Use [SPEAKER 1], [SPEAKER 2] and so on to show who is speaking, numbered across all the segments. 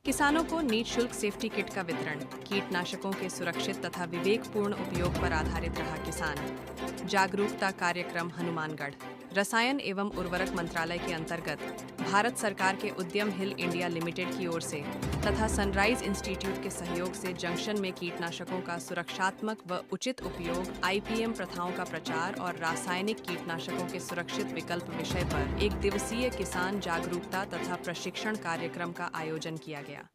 [SPEAKER 1] किसानों को निःशुल्क सेफ्टी किट का वितरण, कीटनाशकों के सुरक्षित तथा विवेकपूर्ण उपयोग पर आधारित रहा किसान। जागरूकता कार्यक्रम हनुमानगढ़। रसायन एवं उर्वरक मंत्रालय के अंतर्गत भारत सरकार के उद्यम हिल इंडिया लिमिटेड की ओर से तथा सनराइज इंस्टीट्यूट के सहयोग से जंक्शन में कीटनाशकों का सुरक्षात्मक व उचित उपयोग, आईपीएम प्रथाओं का प्रचार और रासायनिक कीटनाशकों के सुरक्षित विकल्प विषय पर एक दिवसीय किसान जागरूकता तथा प्रशिक्षण कार्यक्रम का आयोजन किया गया।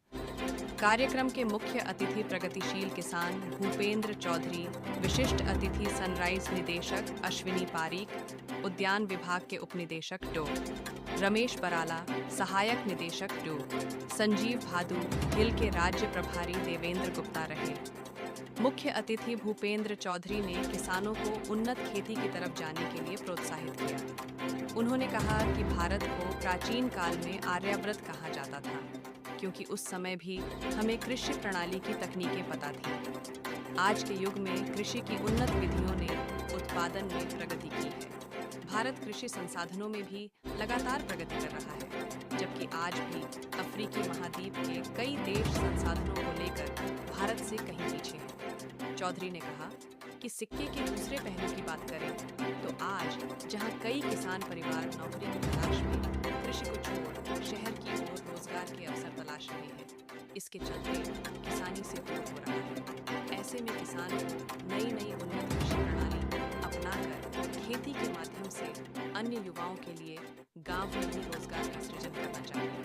[SPEAKER 1] कार्यक्रम के मुख्य अतिथि प्रगतिशील किसान भूपेंद्र चौधरी, विशिष्ट अतिथि सनराइज निदेशक अश्विनी पारीक, उद्यान विभाग के उपनिदेशक डॉ. रमेश बराला, सहायक निदेशक डॉ. संजीव भादु, हिल के राज्य प्रभारी देवेंद्र गुप्ता रहे। मुख्य अतिथि भूपेंद्र चौधरी ने किसानों को उन्नत खेती की तरफ जाने के लिए प्रोत्साहित किया। उन्होंने कहा कि भारत को प्राचीन काल में आर्यावर्त कहा जाता था, क्योंकि उस समय भी हमें कृषि प्रणाली की तकनीकें पता थी। आज के युग में कृषि की उन्नत विधियों ने उत्पादन में प्रगति की है। भारत कृषि संसाधनों में भी लगातार प्रगति कर रहा है, जबकि आज भी अफ्रीकी महाद्वीप के कई देश संसाधनों को लेकर भारत से कहीं पीछे हैं। चौधरी ने कहा कि सिक्के के दूसरे पहलू की बात करें तो आज जहां कई किसान परिवार नौकरी की तलाश में कृषि को छोड़ शहर की ओर रोजगार के अवसर तलाश रहे हैं, इसके चलते किसानी से दूर हो रहा है। ऐसे में किसान को नई उन्नत कृषि प्रणाली अपनाकर खेती के माध्यम से अन्य युवाओं के लिए गांव में ही रोजगार का सृजन करना चाहिए।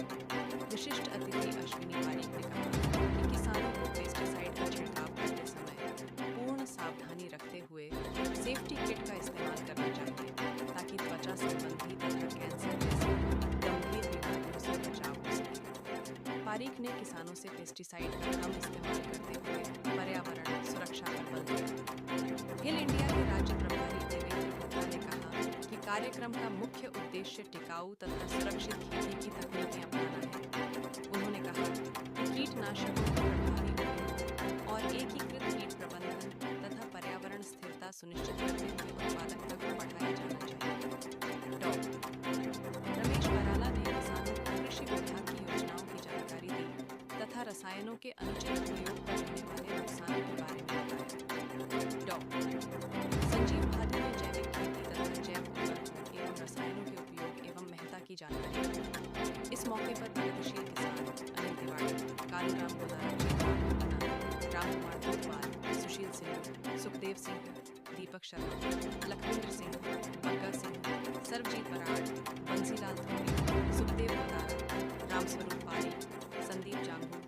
[SPEAKER 1] विशिष्ट अतिथि अश्विनी पारीक ने कहा कि किसानों को पेस्टिसाइड का छिड़काव करते समय पूर्ण सावधानी रखते हुए सेफ्टी किट का इस्तेमाल करना चाहिए, ताकि त्वचा संबंधी तथा कैंसर जैसी गंभीर बीमारियों से बचाव हो सके। पारीक ने किसानों से पेस्टिसाइड का कम इस्तेमाल करते हुए पर्यावरण सुरक्षा पर बल दिया। हिल इंडिया के राज्य प्रभारी देवेंद्र गुप्ता ने कहा कि कार्यक्रम का मुख्य उद्देश्य टिकाऊ तथा सुरक्षित खेती की तकनीकें अपनाना है। उन्होंने कहा कि कीटनाशकों के प्रभावी उपयोग और एकीकृत कीट प्रबंधन तथा पर्यावरण स्थिरता सुनिश्चित करते हुए उत्पादकता को बढ़ाया जाना चाहिए। डॉ. रमेश बराला ने किसानों को कृषि विभाग की योजनाओं की जानकारी दी तथा रसायनों के अनुचित उपयोग पर होने वाले नुकसानों के बारे में बताया। डॉ. संजीव भादु ने जैविक खेती तथा जैव उर्वरकों एवं रसायनों के उपयोग एवं महत्ता की जानकारी दी। इस मौके पर प्रगतिशील किसान अनिल तिवारी, कालूराम गोदारा, राम कुमार दूधवाल, सुशील सिंह, सुखदेव सिंह, दीपक शर्मा, लखविंद्र सिंह, बग्गा सिंह, सर्वजीत बराड़, बंसीलाल धोनी, सुखदेव गोदारा, रामस्वरूप पारीक, संदीप जांगू,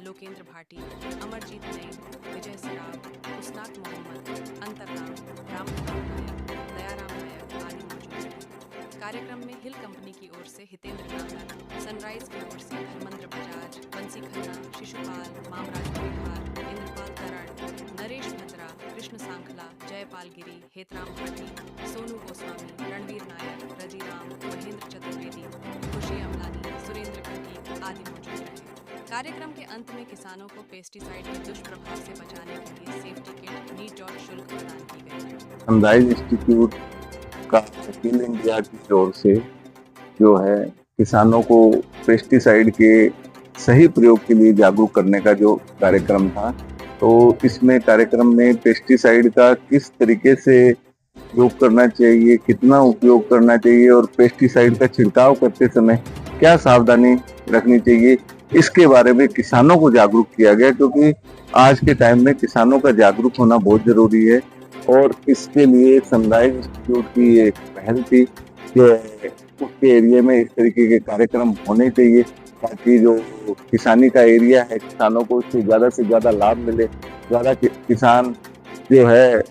[SPEAKER 1] लोकेंद्र भाटी, अमरजीत नईम, विजय सराफ, उसनाक मोहम्मद, अंतरराम, रामप्रताप नायक, दयाराम नायक आदि मौजूद रहे। कार्यक्रम में हिल कंपनी की ओर से हितेंद्र नाहर, सनराइज की ओर से धर्मेंद्र बजाज, बंसी खन्ना, शिशुपाल, मामराज परिहार, इंद्रपाल तरण, नरेश भद्रा, कृष्ण सांखला, जयपाल गिरी, हेतराम भाटी, सोनू गोस्वामी, रणवीर नायक, रजीराम, महेंद्र चतुर्वेदी, खुशी अमलानी, सुरेंद्र खट्टी आदि मौजूद रहे। कार्यक्रम के अंत में किसानों को पेस्टिसाइड के दुष्प्रभाव से बचाने के लिए सेफ्टी किट निःशुल्क प्रदान की गई।
[SPEAKER 2] सनराइज इंस्टीट्यूट का हिल इंडिया की ओर से जो है किसानों को पेस्टिसाइड के सही प्रयोग के लिए जागरूक करने का जो कार्यक्रम था, तो इसमें कार्यक्रम में पेस्टिसाइड का किस तरीके से उपयोग करना चाहिए, कितना उपयोग करना चाहिए और पेस्टिसाइड का छिड़काव करते समय क्या सावधानी रखनी चाहिए, इसके बारे में किसानों को जागरूक किया गया। क्योंकि आज के टाइम में किसानों का जागरूक होना बहुत जरूरी है और इसके लिए सनराइज इंस्टीट्यूट की एक पहल थी कि उसके एरिया में इस तरीके के कार्यक्रम होने चाहिए, ताकि जो किसानी का एरिया है किसानों को इससे ज़्यादा लाभ मिले, ज़्यादा किसान जो है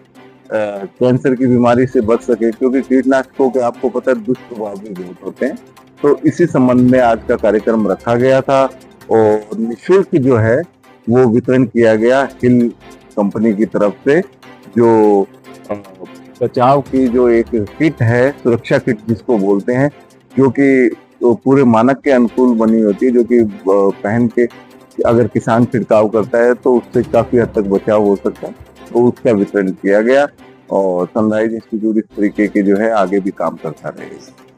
[SPEAKER 2] कैंसर की बीमारी से बच सके। क्योंकि कीटनाशकों के आपको पता है दुष्प्रभाव भी बहुत होते हैं। तो इसी संबंध में आज का कार्यक्रम रखा गया था और निःशुल्क जो है वो वितरण किया गया हिल कंपनी की तरफ से, जो बचाव की जो एक किट है, सुरक्षा किट जिसको बोलते हैं, जो कि तो पूरे मानक के अनुकूल बनी होती है, जो कि पहन के अगर किसान छिड़काव करता है तो उससे काफी हद तक बचाव हो सकता है। तो उसका वितरण किया गया और सनराइज इंस्टीट्यूट इस तरीके के जो है आगे भी काम करता रहेगा।